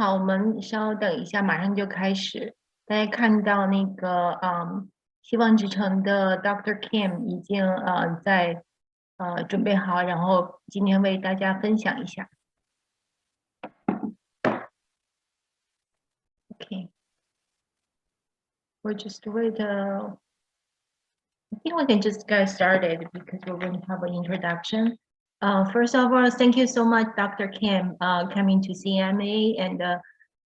好，我们稍等一下，马上就开始。大家看到那个希望之城的 Dr. Kim 已经在准备好，然后今天为大家分享一下。Okay, we'll just wait. I think we can just get started because we're going to have an introduction. First of all, thank you so much, Dr. Kim, coming to CMA and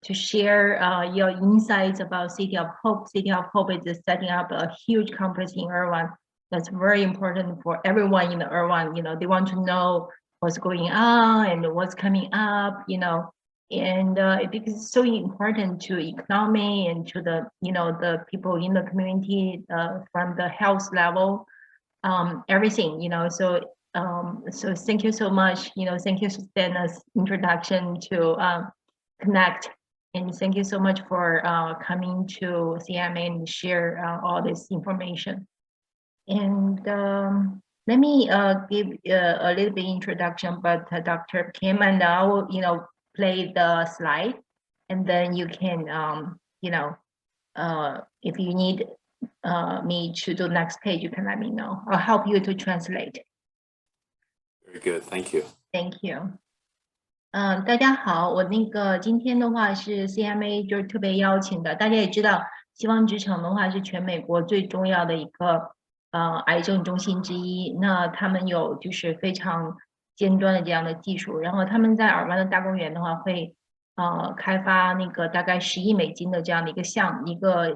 to share your insights about City of Hope. City of Hope is setting up a huge conference in Irvine. That's very important for everyone in the Irvine. You know, they want to know what's going on and what's coming up. You know, and because it's so important to economy and to the the people in the community from the health level, everything. You know, so thank you so much. You know, thank you for Stana's introduction to connect. And thank you so much for coming to CMA and share all this information. And let me give a little bit introduction about Dr. Kim, and I will, play the slide, and then you can, if you need me to do next page, you can let me know. I'll help you to translate. Very good, thank you. Thank you. 大家好，我今天的话是 CMA 就是特别邀请的，大家也知道，希望之城的话是全美国最重要的一个癌症中心之一。那他们有就是非常尖端的这样的技术，然后他们在尔湾的大公园的话会开发那个大概10亿美金的这样的一个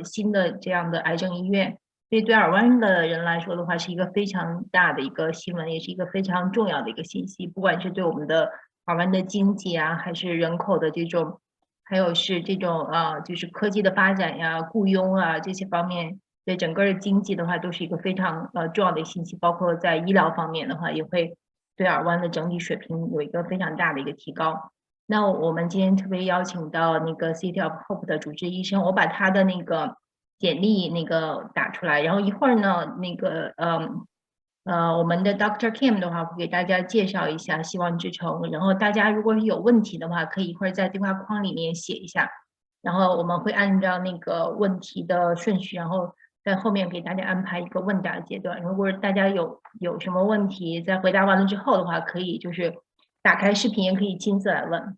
新的这样的癌症医院。所以对尔湾的人来说的话，是一个非常大的一个新闻，也是一个非常重要的一个信息，不管是对我们的尔湾的经济啊，还是人口的这种，还有是这种就是科技的发展呀、雇佣啊这些方面，对整个的经济的话，都是一个非常重要的信息。包括在医疗方面的话，也会对尔湾的整体水平有一个非常大的一个提高。那我们今天特别邀请到那个 City of Hope 的主治医生，我把他的那个简历打出来，然后一会儿呢，我们的 Dr. Kim 的话会给大家介绍一下希望之城，然后大家如果有问题的话，可以一会儿在对话框里面写一下，然后我们会按照那个问题的顺序，然后在后面给大家安排一个问答阶段。如果大家有什么问题，在回答完了之后的话，可以就是打开视频，也可以亲自来问。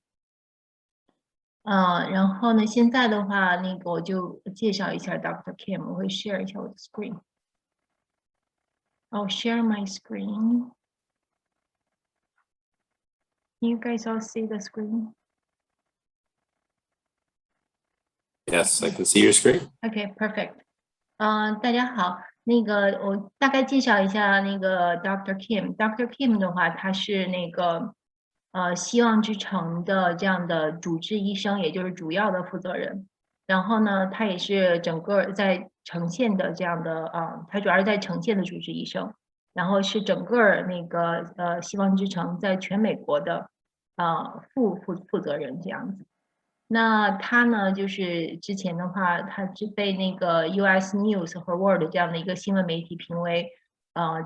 然后呢，现在的话，我就介绍一下 Dr. Kim， 我会 share 一下我的 screen。I'll share my screen. Can you guys all see the screen? Yes, I can see your screen. Okay, perfect. 大家好，我大概介绍一下Dr. Kim。Dr. Kim 的话，他是希望之城的这样的主治医生，也就是主要的负责人。然后呢，他也是整个在呈现的这样的他主要是在呈现的主治医生，然后是整个希望之城在全美国的负责人这样子。那他呢，就是之前的话，他是被US News 和 World 这样的一个新闻媒体评为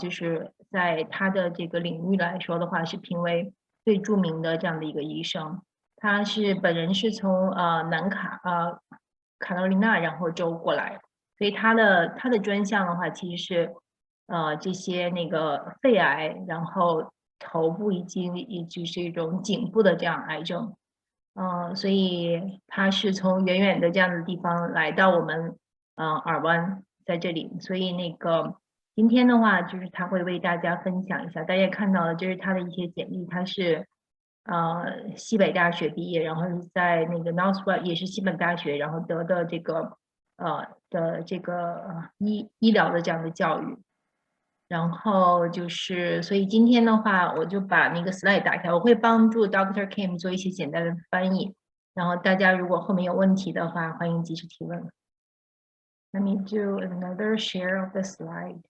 就是在他的这个领域来说的话，是评为最著名的这样的一个医生。他本人是从南卡罗琳娜然后州过来，所以他的专项的话其实是这些肺癌，然后头部以及是一种颈部的这样癌症。所以他是从远远的这样的地方来到我们尔湾在这里，所以今天的话就是他会为大家分享一下，大家也看到了这是他的一些简历，他是西北大学毕业，然后是在Northwest 也是西本大学，然后得的医疗的这样的教育。然后所以今天的话，我就把slide 打开，我会帮助 Dr. Kim 做一些简单的翻译。然后大家如果后面有问题的话，欢迎及时提问。Let me do another share of the slide.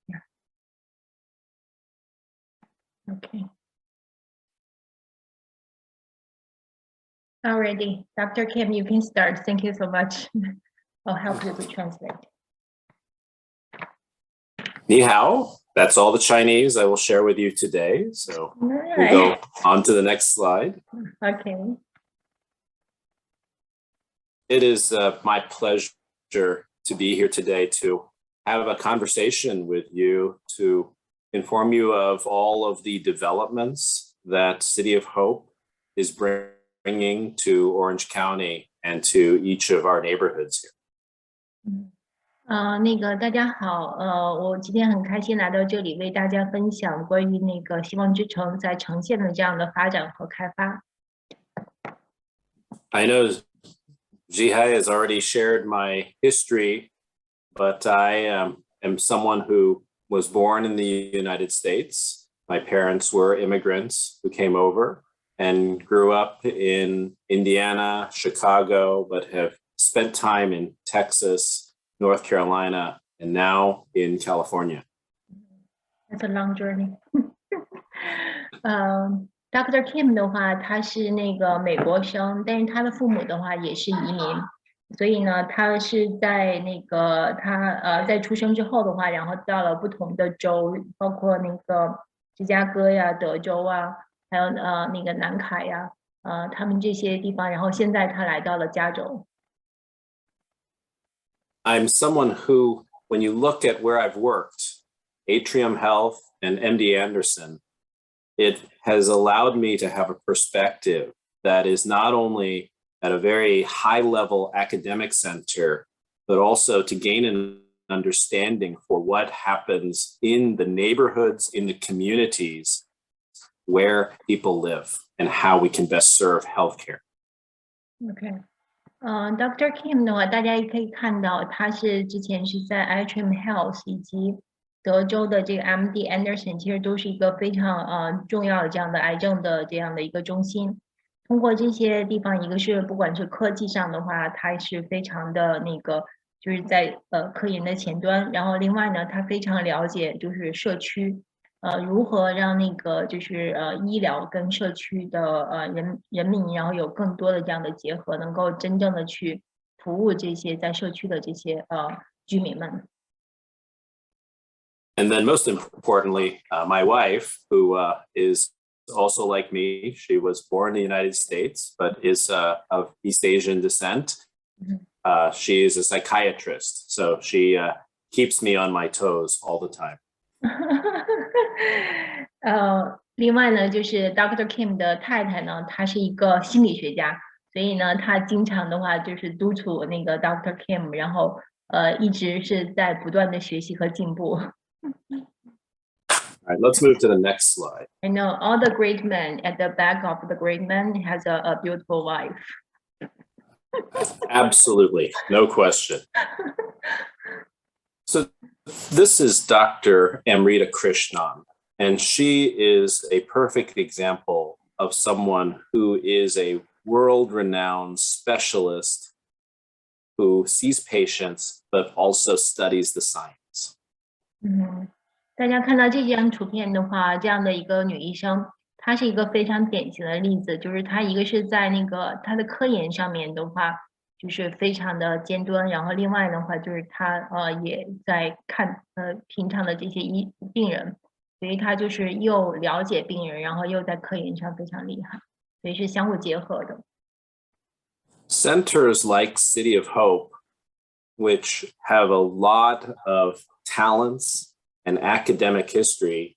Yeah. Okay. Alrighty, Dr. Kim, you can start. Thank you so much. I'll help you to translate. 你好， That's all the Chinese I will share with you today. So we'll go on to the next slide. Okay. It is my pleasure to be here today to have a conversation with you to inform you of all of the developments that City of Hope is bringing to Orange County and to each of our neighborhoods here. 大家好，我今天很开心来到这里，为大家分享关于希望之城在城县的这样的发展和开发。I know Jihai has already shared my history, but I am someone who was born in the United States. My parents were immigrants who came over and grew up in Indiana, Chicago, but have spent time in Texas, North Carolina, and now in California. That's a long journey. Dr. Kim 的话，他是美国生，但是他的父母的话也是移民，所以呢，他是在在出生之后的话，然后到了不同的州，包括芝加哥呀、德州啊，还有南卡呀，他们这些地方，然后现在他来到了加州。I'm someone who, when you look at where I've worked, Atrium Health and MD Anderson, it has allowed me to have a perspective that is not only at a very high level academic center, but also to gain an understanding for what happens in the neighborhoods, in the communities where people live and how we can best serve healthcare. Okay. Dr. Kim 的话，大家也可以看到，他之前是在 Atrium Health 以及德州的这个 MD Anderson，其实都是一个非常重要的这样的癌症的这样的一个中心。通过这些地方，一个是不管是科技上的话，它是非常的就是在科研的前端，然后另外呢，他非常了解就是社区。如何让就是医疗跟社区的人民，然后有更多的这样的结合，能够真正的去服务这些在社区的这些居民们。And then most importantly, my wife, who is also like me, she was born in the United States, but is of East Asian descent. She is a psychiatrist, so she keeps me on my toes all the time. 另外呢，就是 Dr. Kim 的太太呢，她是一个心理学家，所以呢，她经常的话就是督促Dr. Kim， 然后一直是在不断的学习和进步。All right, let's move to the next slide. I know all the great men at the back of the great men has a beautiful wife. Absolutely, no question. So this is Dr. Amrita Krishnan, and she is a perfect example of someone who is a world-renowned specialist who sees patients but also studies the science. 大家看到这张图片的话，这样的一个女医生，她是一个非常典型的例子，就是她一个是在她的科研上面的话，就是非常的尖端，然后另外的话就是她也在看平常的这些病人，所以她就是又了解病人，然后又在科研上非常厉害，所以是相互结合的。Centers like City of Hope, which have a lot of talents and academic history,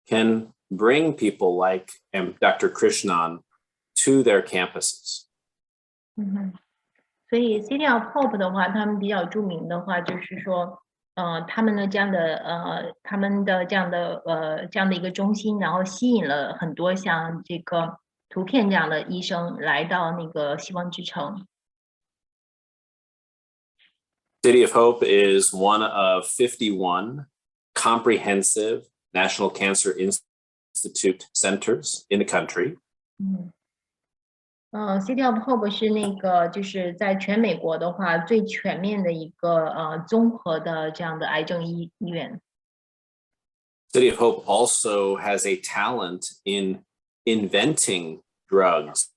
can bring people like Dr. Krishnan to their campuses. 所以 City of Hope 的话，他们比较著名的话，就是说，他们的这样的一个中心，然后吸引了很多像这个图片这样的医生来到希望之城。City of Hope is one of 51 comprehensive National Cancer Institute centers in the country. City of Hope 是就是在全美国的话最全面的一个综合的这样的癌症医院。City of Hope also has a talent in inventing drugs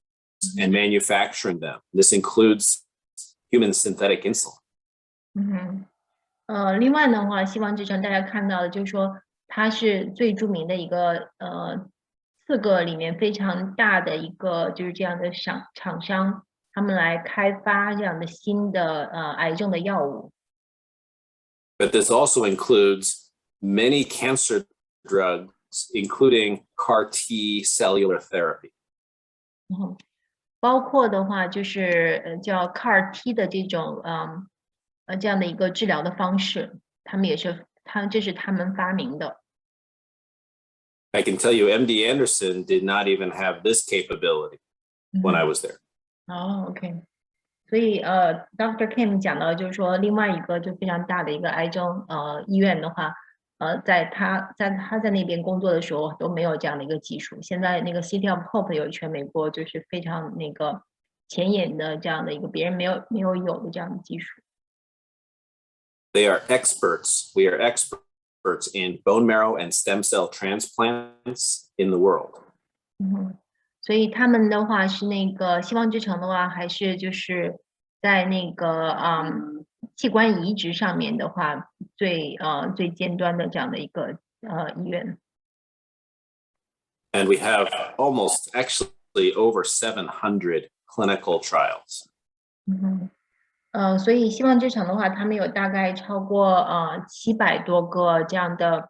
and manufacturing them. This includes human synthetic insulin. 另外的话，希望之城大家看到的就是说，它是最著名的一个4个里面非常大的一个就是这样的厂商，他们来开发这样的新的癌症的药物。But this also includes many cancer drugs, including CAR T cellular therapy. 包括的话就是叫 CAR T 的这种这样的一个治疗的方式，这是他们发明的。I can tell you, MD Anderson did not even have this capability when I was there. OK. 所以Dr. Kim 讲到就是说另外一个就非常大的一个癌症医院的话，在他在那边工作的时候都没有这样的一个技术。现在那个 City of Hope 有全美国就是非常那个前沿的这样的一个别人没有的这样的技术。They are experts. We are experts in bone marrow and stem cell transplants in the world. 所以他们的话是那个希望之城的话，还是就是在那个器官移植上面的话，最尖端的这样的一个医院。And we have almost actually over 700 clinical trials. 所以希望之城的话，他们有大概超过700多个这样的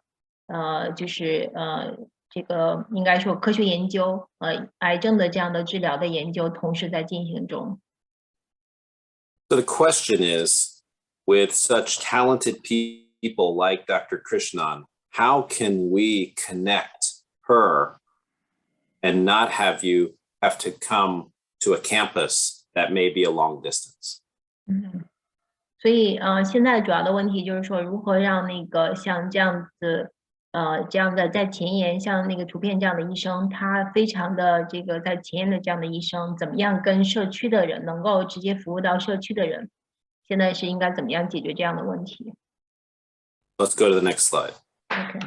就是这个应该说科学研究癌症的这样的治疗的研究同时在进行中。So the question is, with such talented people like Dr. Krishnan, how can we connect her and not have you have to come to a campus that may be a long distance? 所以现在主要的问题就是说，如何让那个像这样子这样的在前沿，像那个图片这样的医生，他非常的这个在前沿的这样的医生，怎么样跟社区的人能够直接服务到社区的人？现在是应该怎么样解决这样的问题 Let's go to the next slide.？OK.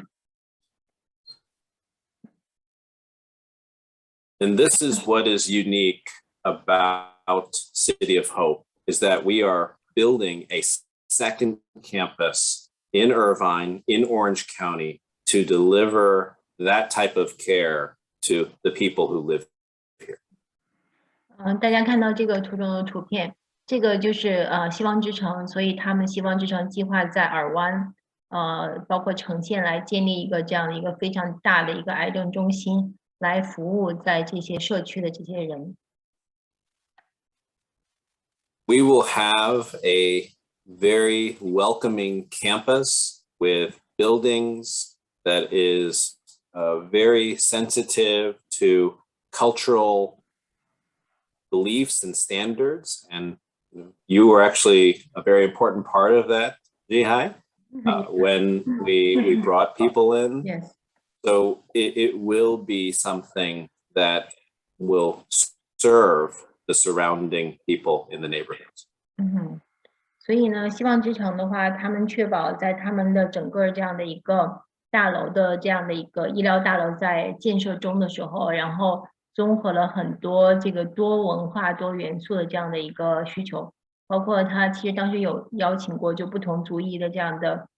And this is what is unique about City of Hope, is that we are building a second campus in Irvine, in Orange County, to deliver that type of care to the people who live here. 大家看到这个图中的图片，这个就是希望之城，所以他们希望之城计划在尔湾包括城县来建立一个这样的一个非常大的一个癌症中心，来服务在这些社区的这些人。We will have a very welcoming campus with buildings that is very sensitive to cultural beliefs and standards. And you were actually a very important part of that, Jihai, when we brought people in. Yes. So it will be something that will serve the surrounding people in the neighborhoods. 所以呢，希望之城的话，他们确保在他们的整个这样的一个大楼的这样的一个医疗大楼在建设中的时候，然后综合了很多这个多文化多元素的这样的一个需求，包括他其实当时有邀请过就不同族裔的这样的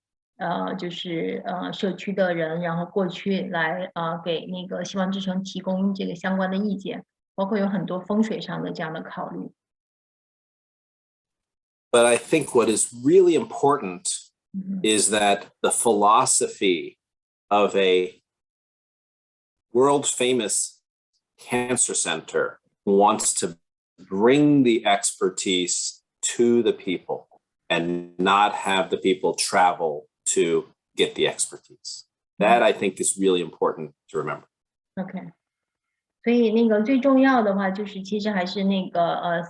就是社区的人，然后过去来给那个希望之城提供这个相关的意见，包括有很多风水上的这样的考虑。But I think what is really important is that the philosophy of a world famous cancer center wants to bring the expertise to the people and not have the people travel to get the expertise. That I think is really important to remember. OK. 所以那个最重要的话就是其实还是那个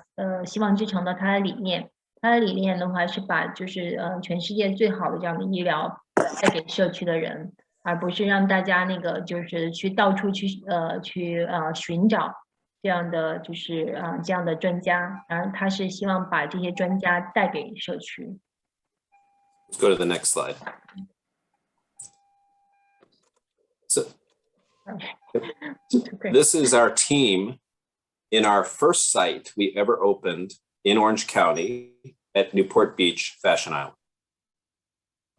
希望之城的它的理念。它的理念的话是把就是全世界最好的这样的医疗带给社区的人，而不是让大家那个就是去到处去寻找这样的就是这样的专家，然后他是希望把这些专家带给社区。Let's go to the next slide. So this is our team in our first site we ever opened in Orange County at Newport Beach, Fashion Island.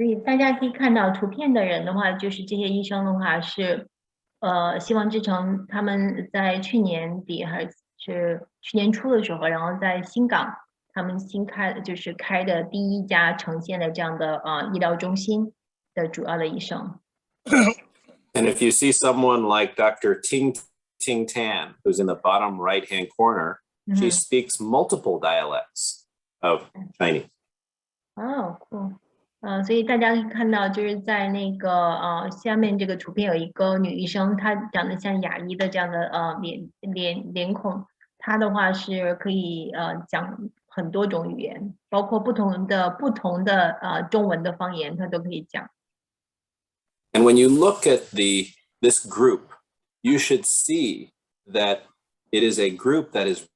所以大家可以看到图片的人的话，就是这些医生的话是，希望之城他们在去年底还是去年初的时候，然后在新港他们新开就是开的第一家呈现的这样的医疗中心的主要的医生。And if you see someone like Dr. Ting Tan, who's in the bottom right-hand corner, she speaks multiple dialects of Chinese. 哦，酷。所以大家可以看到，就是在那个下面这个图片有一个女医生，她长得像亚裔的这样的脸孔，她的话是可以讲很多种语言，包括不同的中文的方言，她都可以讲。And when you look at this group, you should see that it is a group that is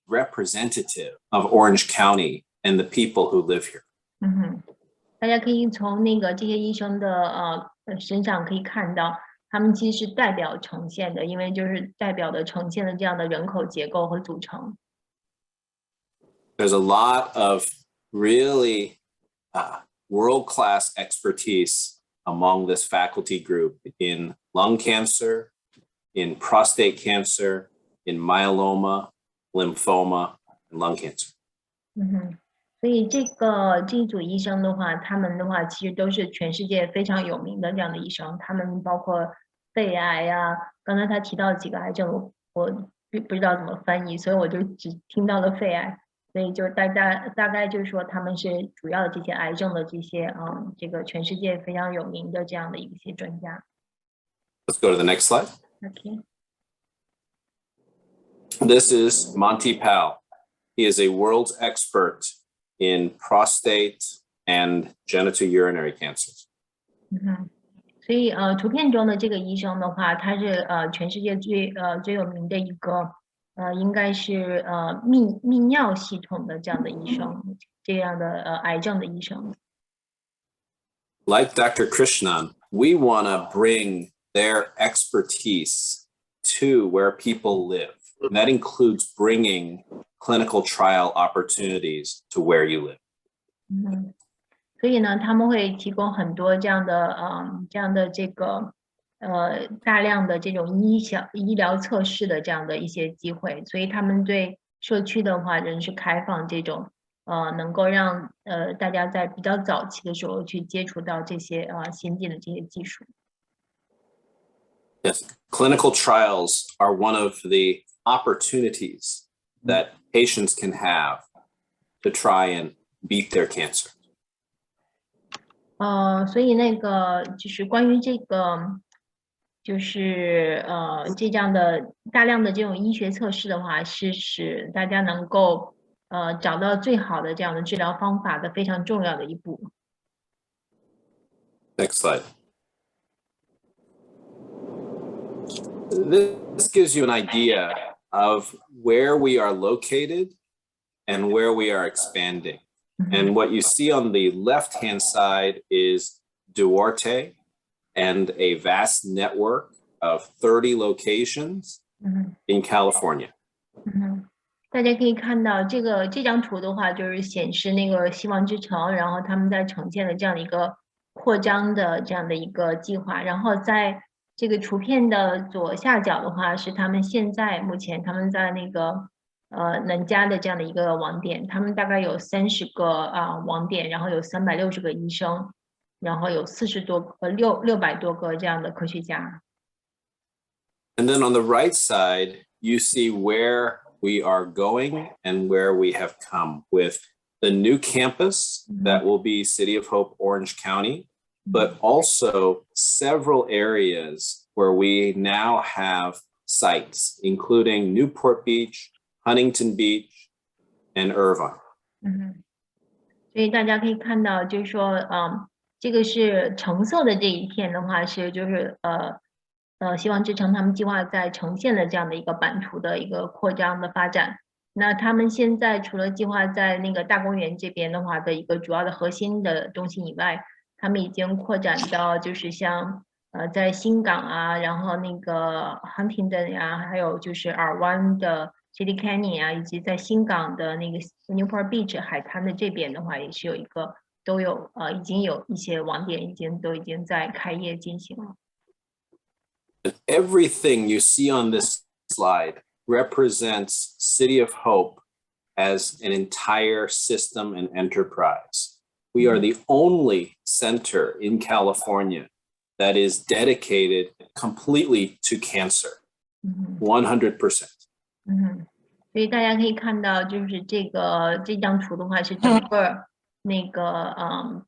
representative of Orange County and the people who live here. 大家可以从那个这些医生的身上可以看到，他们其实是代表呈现的，因为就是代表的呈现的这样的人口结构和组成。There's a lot of really world-class expertise among this faculty group in lung cancer, in prostate cancer, in myeloma, lymphoma, and lung cancer. 所以这一组医生的话，他们的话其实都是全世界非常有名的这样的医生，他们包括肺癌呀，刚才他提到几个癌症，我不知道怎么翻译，所以我就只听到了肺癌，所以就大概就是说他们是主要的这些癌症的这些这个全世界非常有名的这样的一些专家。Let's go to the next slide. Okay. This is Monty Powell. He is a world expert in prostate and genitourinary cancers. 所以图片中的这个医生的话，他是全世界最有名的一个应该是泌尿系统的这样的医生，这样的癌症的医生。Like Dr. Krishnan, we want to bring their expertise to where people live. And that includes bringing clinical trial opportunities to where you live. 所以呢，他们会提供很多这样的这个大量的这种医疗测试的这样的一些机会，所以他们对社区的话仍是开放这种能够让大家在比较早期的时候去接触到这些先进的这些技术。Yes, clinical trials are one of the opportunities that patients can have to try and beat their cancer. 所以那个就是关于这个，就是这样的大量的这种医学测试的话，是使大家能够找到最好的这样的治疗方法的非常重要的一步。Next slide. This gives you an idea of where we are located and where we are expanding. And what you see on the left-hand side is Duarte and a vast network of 30 locations in California. 大家可以看到这张图的话，就是显示那个希望之城，然后他们在呈现的这样的一个扩张的这样的一个计划，然后在这个图片的左下角的话，是他们目前他们在那个南加的这样的一个网点，他们大概有30个网点，然后有360个医生，然后有600多个这样的科学家。And then on the right side, you see where we are going and where we have come with the new campus that will be City of Hope, Orange County, but also several areas where we now have sites, including Newport Beach, Huntington Beach, and Irvine. 所以大家可以看到，就是说，这个是橙色的这一片的话，就是希望之城他们计划在呈现的这样的一个版图的一个扩张的发展。那他们现在除了计划在那个大公园这边的话的一个主要的核心的中心以外，他们已经扩展到就是像在新港啊，然后那个 Huntington 呀，还有就是尔湾的 City Canyon 啊，以及在新港的那个 Newport Beach 海滩的这边的话，也是有一个都有已经有一些网点都已经在开业进行了。Everything you see on this slide represents City of Hope as an entire system and enterprise. We are the only center in California that is dedicated completely to cancer, 100%. 所以大家可以看到，就是这张图的话是整个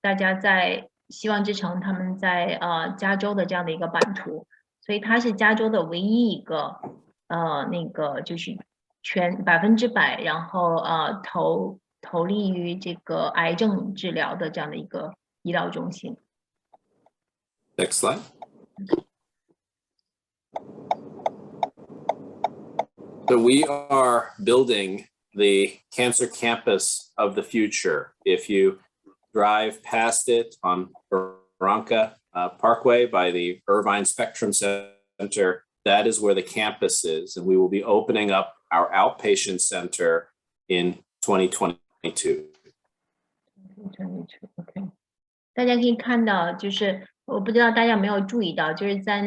大家在希望之城他们在加州的这样的一个版图，所以它是加州的唯一一个就是全100%，然后投利于这个癌症治疗的这样的一个医疗中心。Next slide. So we are building the cancer campus of the future. If you drive past it on Barranca Parkway by the Irvine Spectrum Center, that is where the campus is, and we will be opening up our outpatient center in 2022. OK， 大家可以看到，就是我不知道大家有没有注意到，就是在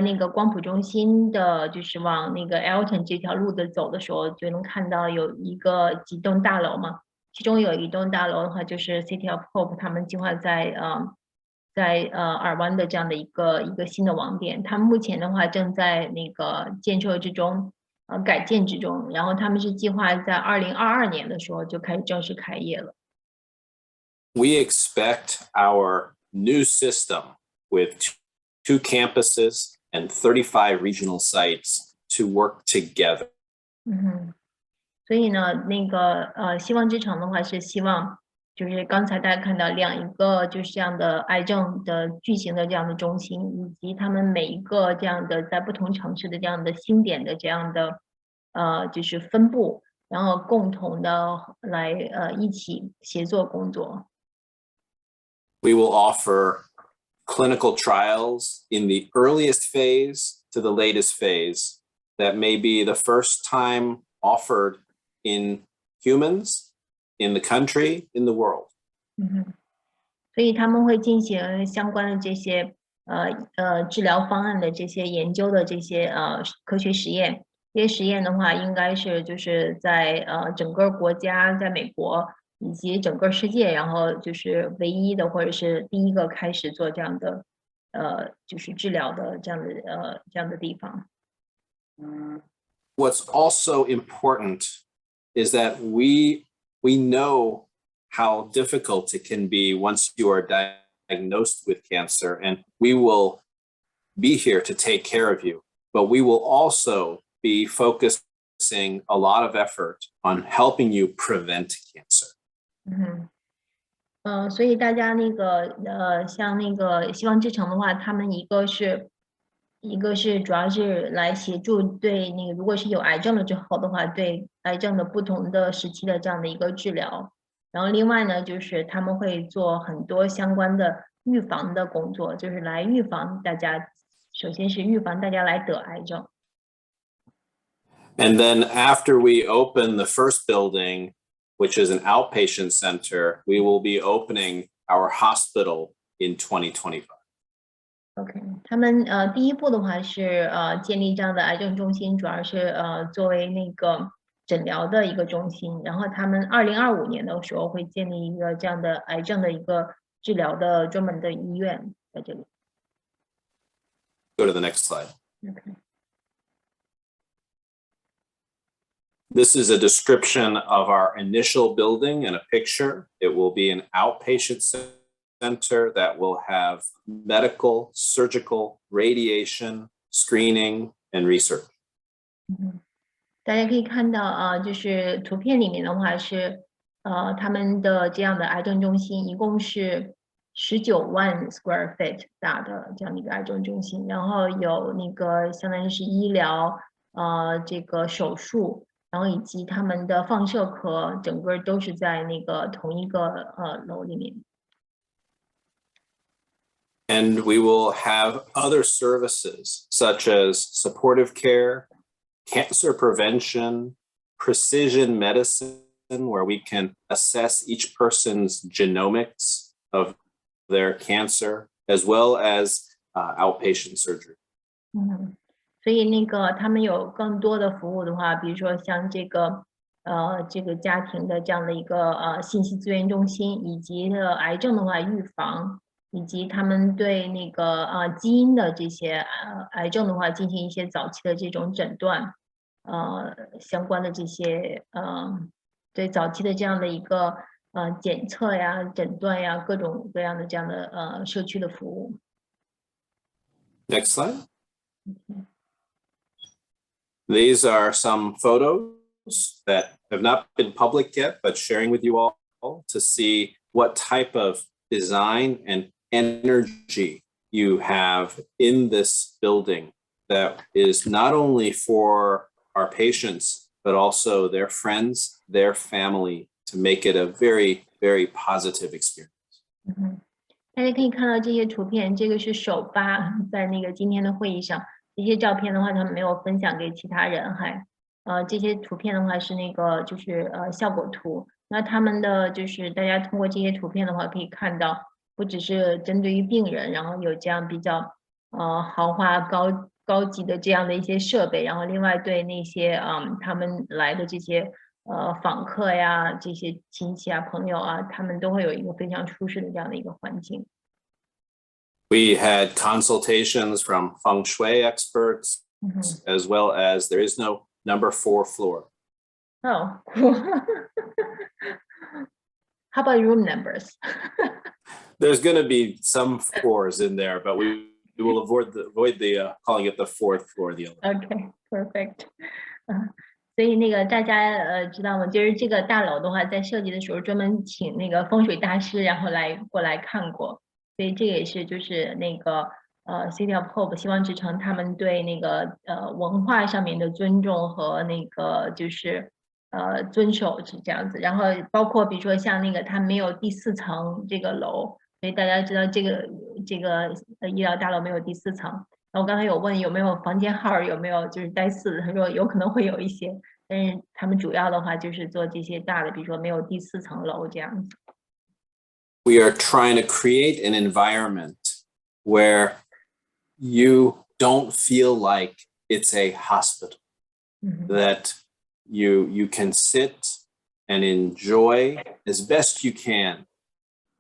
那个光谱中心的，就是往那个 Elton 这条路的走的时候，就能看到有几栋大楼嘛。其中有一栋大楼的话，就是 City of Hope 他们计划在尔湾的这样的一个新的网点，他们目前的话正在那个建设之中，改建之中，然后他们是计划在2022年的时候就开始正式开业了。We expect our new system with 2 campuses and 35 regional sites to work together. 所以呢，希望之城的话是希望，就是刚才大家看到一个就是这样的癌症的巨型的这样的中心，以及他们每一个这样的在不同城市的这样的新点的这样的就是分布，然后共同的来一起协作工作。We will offer clinical trials in the earliest phase to the latest phase that may be the first time offered in humans, in the country, in the world. 所以他们会进行相关的这些治疗方案的这些研究的这些科学实验。这些实验的话，应该是就是在整个国家，在美国以及整个世界，然后就是唯一的或者是第一个开始做这样的就是治疗的这样的地方。What's also important is that we know how difficult it can be once you are diagnosed with cancer, and we will be here to take care of you, but we will also be focusing a lot of effort on helping you prevent cancer. 所以大家像希望之城的话，他们一个是主要是来协助对如果是有癌症了之后的话，对癌症的不同的时期的这样的一个治疗。然后另外呢，就是他们会做很多相关的预防的工作，就是来预防大家，首先是预防大家来得癌症。And then after we open the first building, which is an outpatient center, we will be opening our hospital in 2025. OK， 他们第一步的话是建立这样的癌症中心，主要是作为诊疗的一个中心。然后他们2025年的时候会建立一个这样的癌症的一个治疗的专门的医院在这里。Go to the next slide. OK。This is a description of our initial building and a picture. It will be an outpatient center that will have medical, surgical, radiation, screening, and research. 大家可以看到就是图片里面的话是他们的这样的癌症中心，一共是19万 square feet 大的这样的一个癌症中心，然后有相当于是医疗这个手术。然后以及他们的放射科整个都是在同一个楼里面。And we will have other services such as supportive care, cancer prevention, precision medicine, where we can assess each person's genomics of their cancer, as well as outpatient surgery. 所以那个他们有更多的服务的话，比如说像这个家庭的这样的一个信息资源中心，以及癌症的话预防，以及他们对那个基因的这些癌症的话进行一些早期的这种诊断，相关的这些对早期的这样的一个检测呀、诊断呀，各种各样的这样的社区的服务。Next slide. These are some photos that have not been public yet, but sharing with you all to see what type of design and energy you have in this building that is not only for our patients, but also their friends, their family, to make it a very, very positive experience. 大家可以看到这些图片，这个是首发在那个今天的会议上，这些照片的话，他们没有分享给其他人，这些图片的话是那个就是效果图。那他们的就是大家通过这些图片的话，可以看到，不只是针对于病人，然后有这样比较豪华高级的这样的一些设备，然后另外对那些他们来的这些访客呀、这些亲戚啊、朋友啊，他们都会有一个非常舒适的这样的一个环境。We had consultations from feng shui experts, as well as there is no number 4 floor. Oh, cool. How about room numbers? There's going to be some 4s in there, but we will avoid the calling it the 4th floor. Okay, perfect. 所以那个大家知道吗？就是这个大楼的话，在设计的时候专门请那个风水大师，然后过来看过。所以这个也是就是那个City of Hope 希望之城他们对那个文化上面的尊重和那个就是遵守是这样子。然后包括比如说像那个它没有第4层这个楼，所以大家知道这个医疗大楼没有第4层。然后我刚才有问有没有房间号，有没有就是带4的，他说有可能会有一些，但是他们主要的话就是做这些大的，比如说没有第4层楼这样子。We are trying to create an environment where you don't feel like it's a hospital, that you can sit and enjoy as best you can,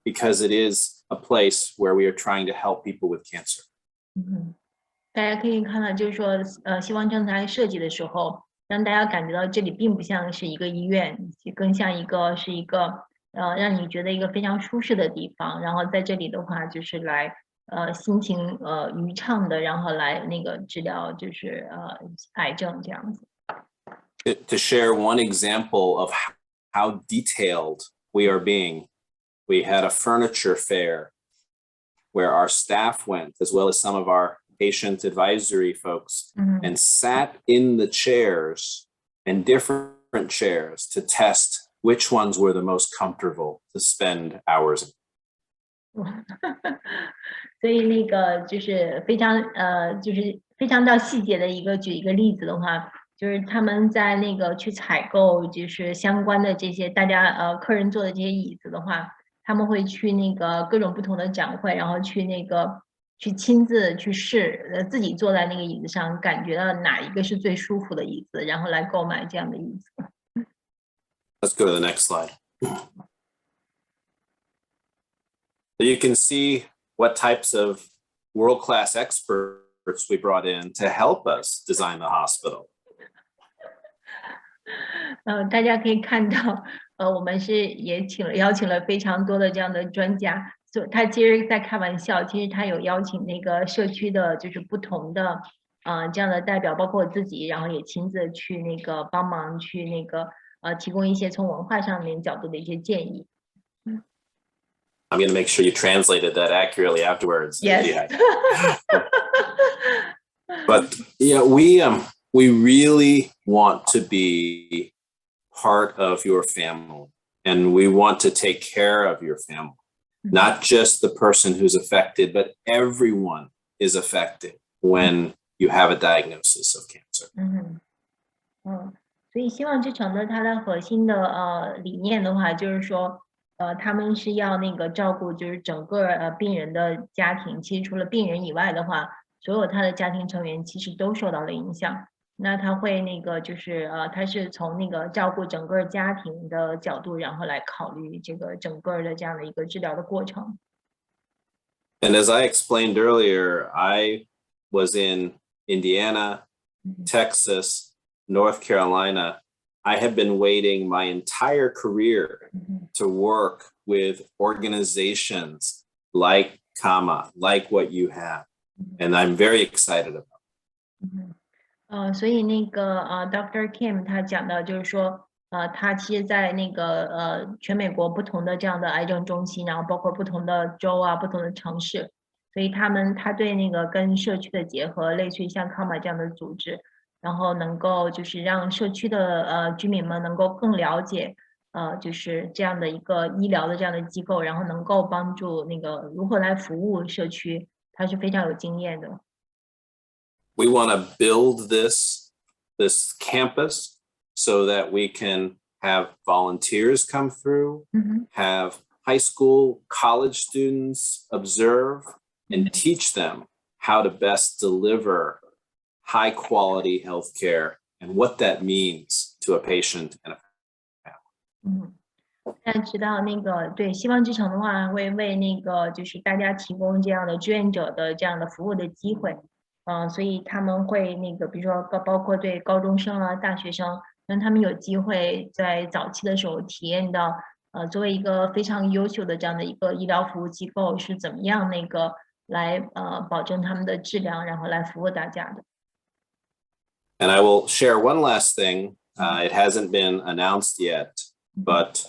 because it is a place where we are trying to help people with cancer. 大家可以看到，就是说，希望政策设计的时候，让大家感觉到这里并不像是一个医院，更像是一个让你觉得一个非常舒适的地方。然后在这里的话，就是来心情愉畅的，然后来那个治疗就是癌症这样子。To share one example of how detailed we are being, we had a furniture fair where our staff went, as well as some of our patient advisory folks, and sat in the chairs and different chairs to test which ones were the most comfortable to spend hours in. 所以那个就是非常到细节的举一个例子的话，就是他们在那个去采购就是相关的这些大家客人坐的这些椅子的话，他们会去那个各种不同的展会，然后去亲自去试，自己坐在那个椅子上，感觉到哪一个是最舒服的椅子，然后来购买这样的椅子。Let's go to the next slide. So you can see what types of world-class experts we brought in to help us design the hospital. 大家可以看到，我们也邀请了非常多的这样的专家。他其实在开玩笑，其实他有邀请那个社区的，就是不同的这样的代表，包括我自己，然后也亲自去那个帮忙去那个提供一些从文化上面角度的一些建议。I'm going to make sure you translated that accurately afterwards. Yes. But yeah, we really want to be part of your family, and we want to take care of your family. Not just the person who's affected, but everyone is affected when you have a diagnosis of cancer. 所以希望之城的它的核心的理念的话，就是说，他们是要那个照顾就是整个病人的家庭，其实除了病人以外的话，所有他的家庭成员其实都受到了影响。那他会那个就是他是从那个照顾整个家庭的角度，然后来考虑这个整个的这样的一个治疗的过程。And as I explained earlier, I was in Indiana, Texas, North Carolina. I have been waiting my entire career to work with organizations like CAMA, like what you have. And I'm very excited about it. 所以那个Dr. Kim 他讲的就是说，他其实在那个全美国不同的这样的癌症中心，然后包括不同的州啊、不同的城市，所以他对那个跟社区的结合，类似于像 CAMA 这样的组织，然后能够就是让社区的居民们能够更了解就是这样的一个医疗的这样的机构，然后能够帮助那个如何来服务社区，他是非常有经验的。We want to build this campus so that we can have volunteers come through, have high school, college students observe, and teach them how to best deliver high quality healthcare and what that means to a patient and a family. 大家知道那个对希望之城的话，会为那个就是大家提供这样的志愿者的这样的服务的机会。所以他们会那个，比如说包括对高中生啊、大学生，让他们有机会在早期的时候体验到，作为一个非常优秀的这样的一个医疗服务机构是怎么样那个来保证他们的质量，然后来服务大家的。And I will share one last thing. It hasn't been announced yet, but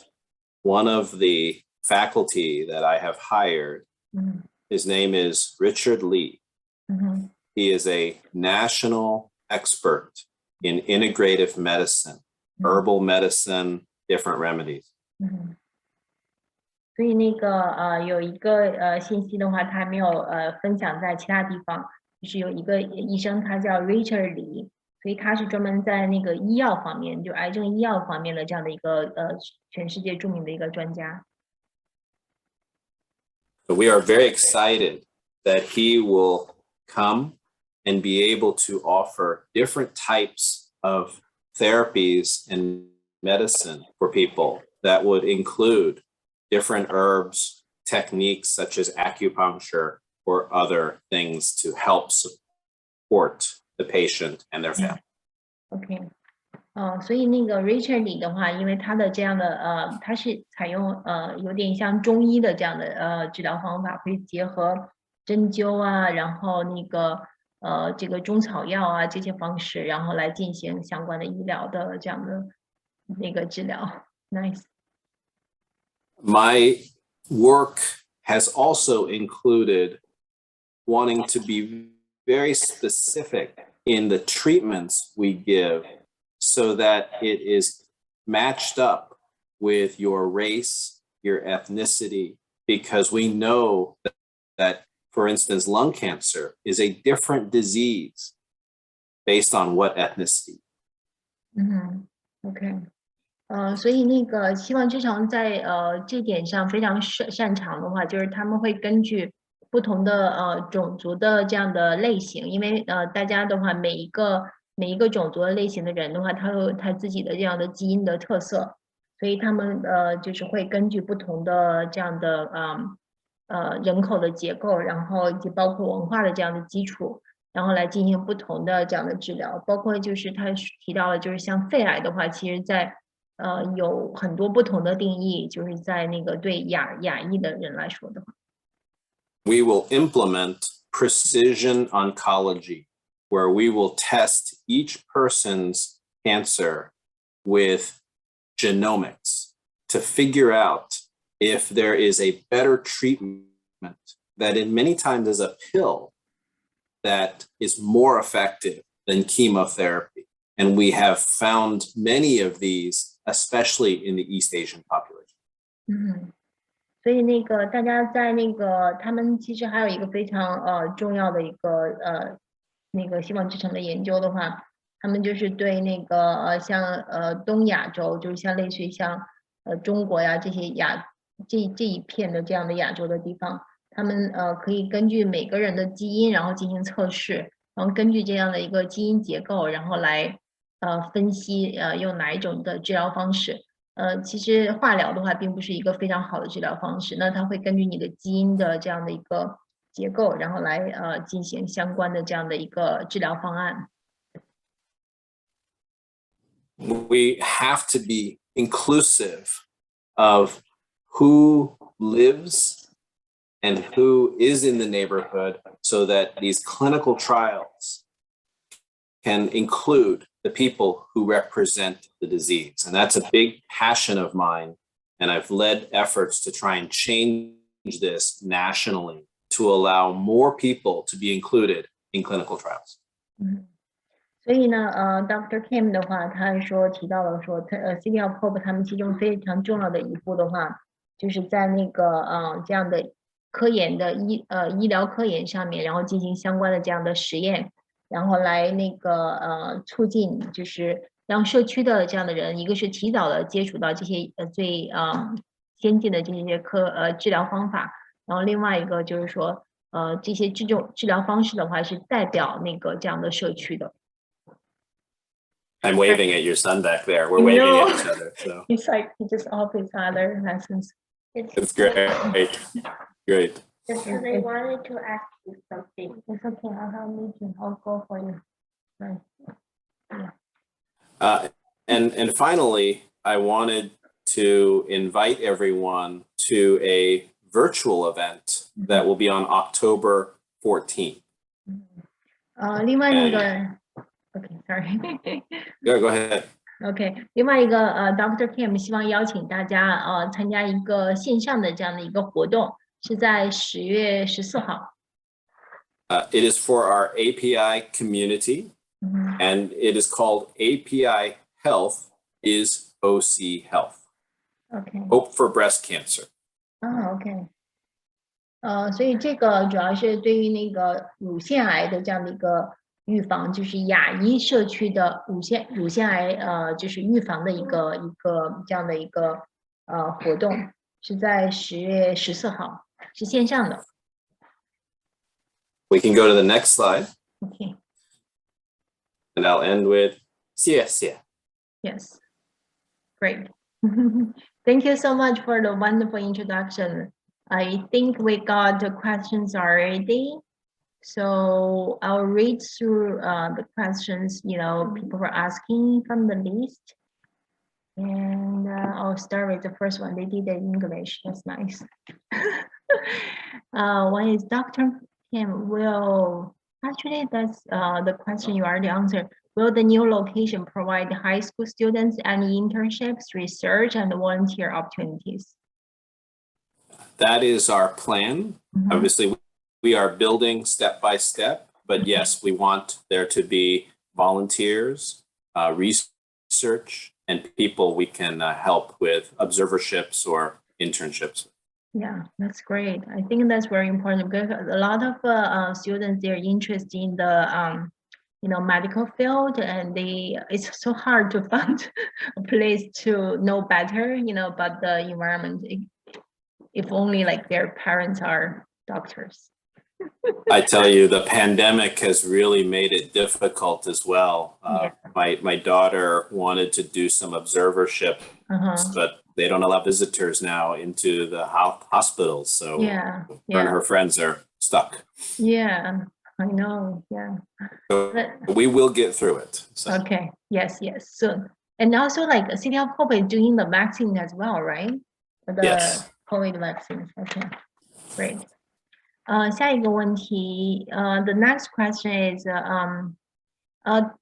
one of the faculty that I have hired, his name is Richard Lee. He is a national expert in integrative medicine, herbal medicine, different remedies. 所以那个有一个信息的话，他还没有分享在其他地方，就是有一个医生，他叫 Richard 李，所以他是专门在那个医药方面，就癌症医药方面的这样的一个全世界著名的一个专家。So we are very excited that he will come and be able to offer different types of therapies and medicine for people that would include different herbs, techniques such as acupuncture or other things to help support the patient and their family. OK，所以那个 Richard 李的话，因为他的这样的他是采用有点像中医的这样的治疗方法，会结合针灸啊，然后那个这个中草药啊这些方式，然后来进行相关的医疗的这样的那个治疗。Nice. My work has also included wanting to be very specific in the treatments we give so that it is matched up with your race, your ethnicity, because we know that for instance, lung cancer is a different disease based on what ethnicity. OK，所以那个希望之城在这点上非常擅长的话，就是他们会根据不同的种族的这样的类型，因为大家的话每一个种族的类型的人的话，他有他自己的这样的基因的特色，所以他们就是会根据不同的这样的人口的结构，然后以及包括文化的这样的基础，然后来进行不同的这样的治疗，包括就是他提到了，就是像肺癌的话，其实在有很多不同的定义，就是在那个对亚裔的人来说的话。We will implement precision oncology, where we will test each person's cancer with genomics to figure out if there is a better treatment that in many times is a pill that is more effective than chemotherapy. And we have found many of these, especially in the East Asian population. 所以那个大家在那个他们其实还有一个非常重要的一个那个希望之城的研究的话，他们就是对那个像东亚洲，就是像类似于像中国呀这些这一片的这样的亚洲的地方，他们可以根据每个人的基因，然后进行测试，然后根据这样的一个基因结构，然后来分析用哪一种的治疗方式。其实化疗的话，并不是一个非常好的治疗方式。那它会根据你的基因的这样的一个结构，然后来进行相关的这样的一个治疗方案。We have to be inclusive of who lives and who is in the neighborhood so that these clinical trials can include the people who represent the disease. And that's a big passion of mine. And I've led efforts to try and change this nationally to allow more people to be included in clinical trials. 所以呢，Dr. Kim 的话，他提到了说，City of Hope 他们其中非常重要的一步的话，就是在那个这样的科研的医疗科研上面，然后进行相关的这样的实验，然后来那个促进，就是让社区的这样的人，一个是提早的接触到这些最先进的这些治疗方法，然后另外一个就是说这些治疗方式的话是代表那个这样的社区的。I'm waving at your son back there. We're waving at each other. So It's like he just off his other lessons. it's great. Great. Just because I wanted to ask you something. It's okay. I'll have a meeting. I'll go for you. Right. And finally, I wanted to invite everyone to a virtual event that will be on October 14th. 另外那个 OK, sorry. Yeah, go ahead. OK, 另外一个Dr. Kim 希望邀请大家参加一个线上的这样的一个活动，是在10月14号。It is for our API community, and it is called API Health is OC Health. OK. Hope for breast cancer. OK. 所以这个主要是对于那个乳腺癌的这样的一个预防，就是亚裔社区的乳腺癌就是预防的一个这样的一个活动，是在10月14号，是线上的。We can go to the next slide. OK. And I'll end with 谢谢. Yes. Great. Thank you so much for the wonderful introduction. I think we got the questions already. So I'll read through the questions, people were asking from the list. And I'll start with the first one. They did it in English. That's nice. One is Dr. Kim actually that's the question you already answered. Will the new location provide high school students any internships, research, and volunteer opportunities? That is our plan. Obviously, we are building step by step, but yes, we want there to be volunteers, research, and people we can help with observerships or internships. Yeah, that's great. I think that's very important because a lot of students, they're interested in the medical field, and it's so hard to find a place to know better, about the environment. If only like their parents are doctors. I tell you, the pandemic has really made it difficult as well. My daughter wanted to do some observerships, but they don't allow visitors now into the hospitals. So her and her friends are stuck. Yeah, I know. Yeah. So we will get through it. So. Okay. Yes, soon. And also like City of Hope is doing the vaccine as well, right? Yes. COVID vaccines. Okay, great. 下一个问题，the next question is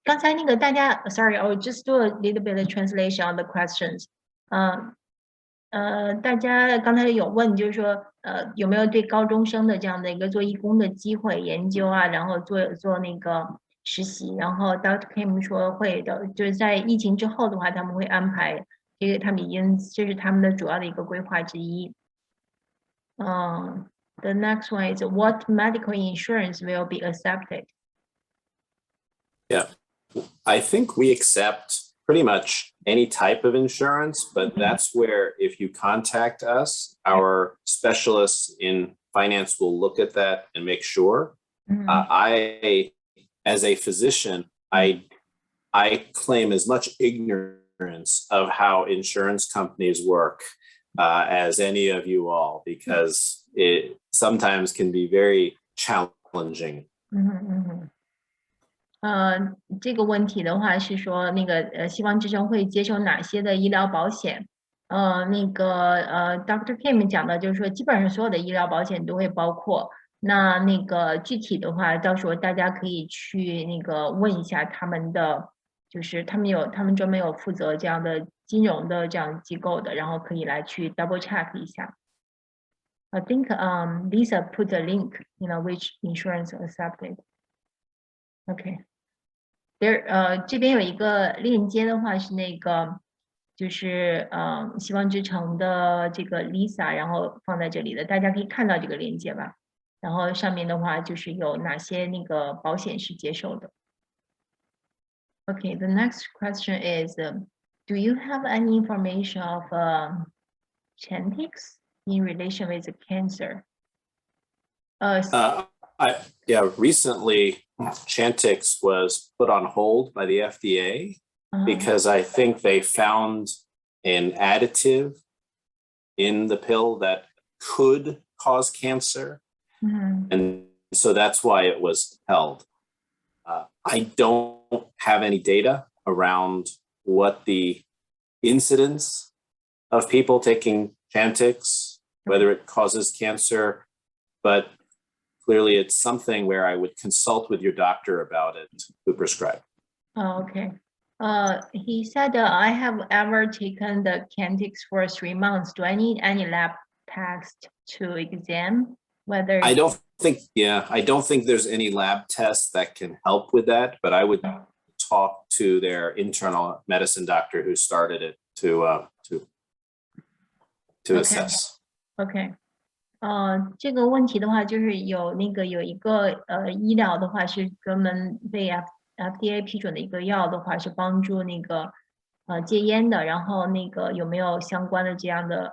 刚才那个大家 sorry, I'll just do a little bit of translation on the questions. 大家刚才有问，就是说有没有对高中生的这样的一个做义工的机会研究啊，然后做那个实习，然后 Dr. Kim 说会的，就是在疫情之后的话，他们会安排这个，他们这是他们的主要的一个规划之一。The next one is what medical insurance will be accepted? Yeah. I think we accept pretty much any type of insurance, but that's where if you contact us, our specialists in finance will look at that and make sure. I, as a physician, I claim as much ignorance of how insurance companies work as any of you all, because it sometimes can be very challenging. 这个问题的话是说，那个希望之城会接受哪些的医疗保险？Dr. Kim 讲的就是说，基本上所有的医疗保险都会包括。那个具体的话，到时候大家可以去那个问一下他们的，就是他们专门有负责这样的金融的这样机构的，然后可以来去 double check 一下。I think Lisa put a link, which insurance accepted. Okay. There 这边有一个链接的话是那个就是希望之城的这个 Lisa， 然后放在这里的，大家可以看到这个链接吧。然后上面的话就是有哪些那个保险是接受的。Okay, the next question is, do you have any information of Chantix in relation with cancer? Recently Chantix was put on hold by the FDA because I think they found an additive in the pill that could cause cancer. And so that's why it was held. I don't have any data around what the incidence of people taking Chantix, whether it causes cancer, but clearly it's something where I would consult with your doctor about it who prescribed. Oh, okay. He said, I have ever taken the Chantix for 3 months. Do I need any lab test to examine whether? I don't think there's any lab tests that can help with that, but I would talk to their internal medicine doctor who started it to assess. Okay. 这个问题的话，就是有一个医疗的话是专门被 FDA 批准的一个药的话，是帮助那个戒烟的，然后那个有没有相关的这样的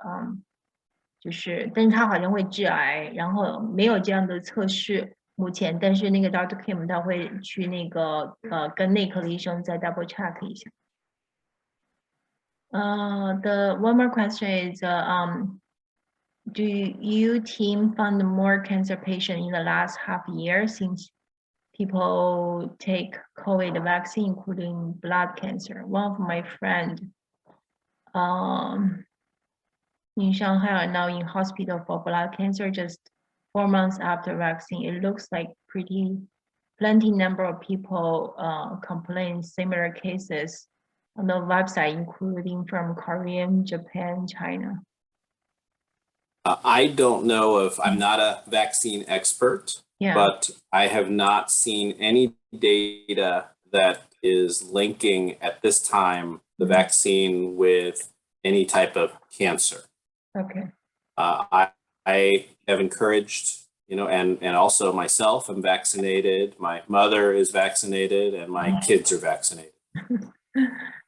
但是它好像会致癌，然后没有这样的测试目前，但是那个 Dr. Kim 他会去那个跟内科的医生再 double check 一下。The one more question is, do you team fund more cancer patients in the last half year since people take COVID vaccine, including blood cancer? One of my friends in Shanghai are now in hospital for blood cancer just 4 months after vaccine. It looks like plenty number of people complain similar cases on the website, including from Korea, Japan, China. I don't know if I'm not a vaccine expert, but I have not seen any data that is linking at this time the vaccine with any type of cancer. Okay. I have encouraged, and also myself, I'm vaccinated. My mother is vaccinated, and my kids are vaccinated.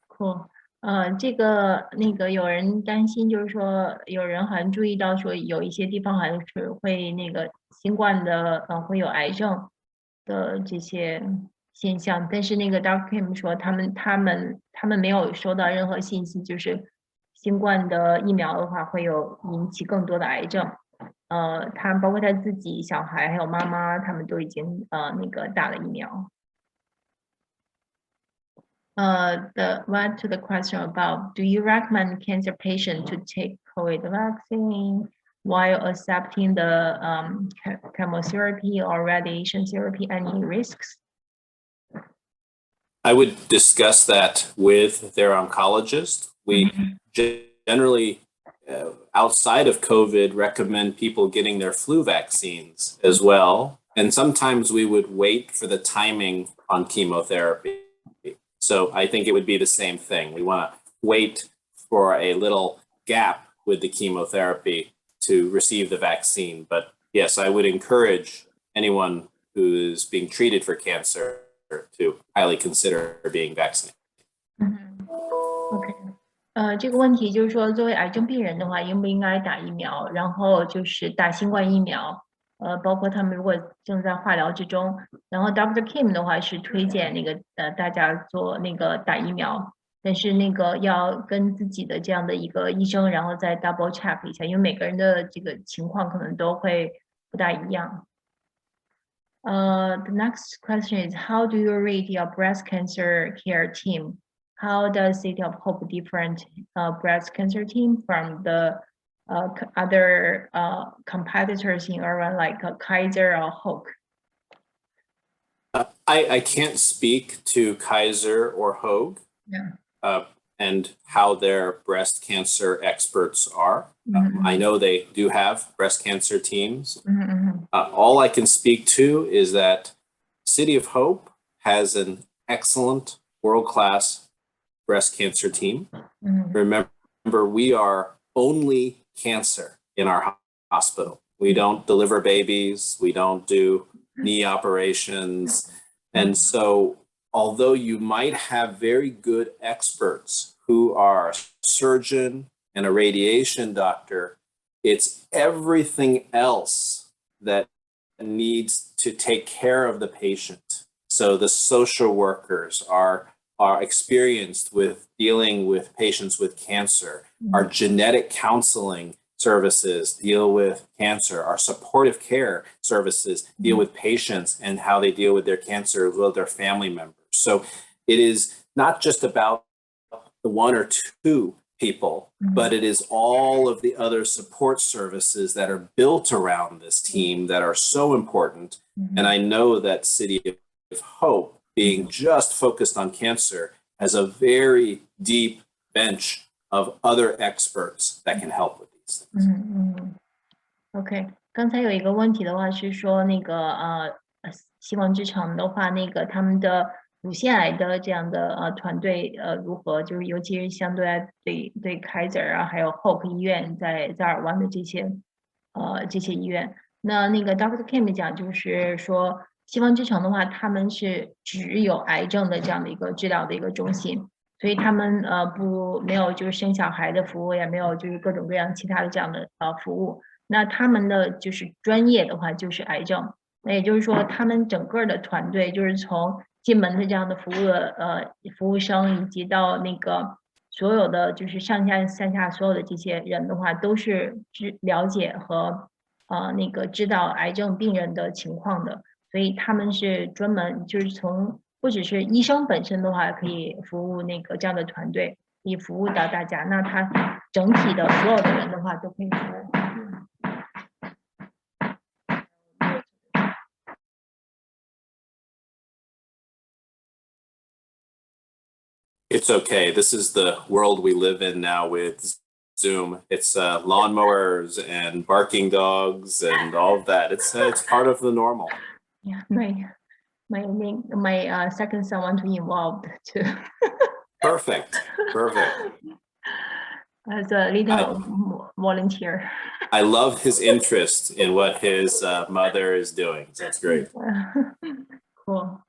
Cool. 这个有人担心，就是说有人好像注意到说有一些地方好像是会那个新冠的会有癌症的这些现象，但是那个 Dr. Kim 说他们没有收到任何信息，就是新冠的疫苗的话会有引起更多的癌症。他包括他自己、小孩还有妈妈，他们都已经那个打了疫苗。Back to the question about, do you recommend cancer patients to take COVID vaccine while accepting the chemotherapy or radiation therapy? Any risks? I would discuss that with their oncologist. We generally, outside of COVID, recommend people getting their flu vaccines as well. And sometimes we would wait for the timing on chemotherapy. So I think it would be the same thing. We want to wait for a little gap with the chemotherapy to receive the vaccine. But yes, I would encourage anyone who is being treated for cancer to highly consider being vaccinated. OK， 这个问题就是说，作为癌症病人的话，应不应该打疫苗？然后就是打新冠疫苗，包括他们如果正在化疗之中，然后 Dr. Kim 的话是推荐那个大家做那个打疫苗，但是那个要跟自己的这样的一个医生，然后再 double check 一下，因为每个人的这个情况可能都会不大一样。The next question is, how do you rate your breast cancer care team? How does City of Hope different breast cancer team from the other competitors in Ireland like Kaiser or Hope? I can't speak to Kaiser or Hogue and how their breast cancer experts are. I know they do have breast cancer teams. All I can speak to is that City of Hope has an excellent world-class breast cancer team. Remember, we are only cancer in our hospital. We don't deliver babies. We don't do knee operations. And so, although you might have very good experts who are a surgeon and a radiation doctor, it's everything else that needs to take care of the patient. So the social workers are experienced with dealing with patients with cancer. Our genetic counseling services deal with cancer. Our supportive care services deal with patients and how they deal with their cancer as well as their family members. So it is not just about the one or two people, but it is all of the other support services that are built around this team that are so important. And I know that City of Hope, being just focused on cancer, has a very deep bench of other experts that can help with these things. OK， 刚才有一个问题的话是说那个希望之城的话，那个他们的乳腺癌的这样的团队如何？就是尤其是相对对 Kaiser 啊，还有 Hope 医院在尔湾的这些医院。那个 Dr. Kim 讲就是说，希望之城的话，他们是只有癌症的这样的一个治疗的一个中心，所以他们没有就是生小孩的服务，也没有就是各种各样其他的这样的服务。那他们的就是专业的话就是癌症，那也就是说他们整个的团队就是从进门的这样的服务生，以及到那个所有的就是上下所有的这些人的话，都是了解和那个知道癌症病人的情况的，所以他们是专门就是从不只是医生本身的话可以服务那个这样的团队，可以服务到大家，那他整体的所有的人的话都可以服务。It's okay. This is the world we live in now with Zoom. It's lawnmowers and barking dogs and all of that. It's part of the normal. Yeah, my second son want to involved too. Perfect. As a little volunteer. I love his interest in what his mother is doing. So that's great. Cool.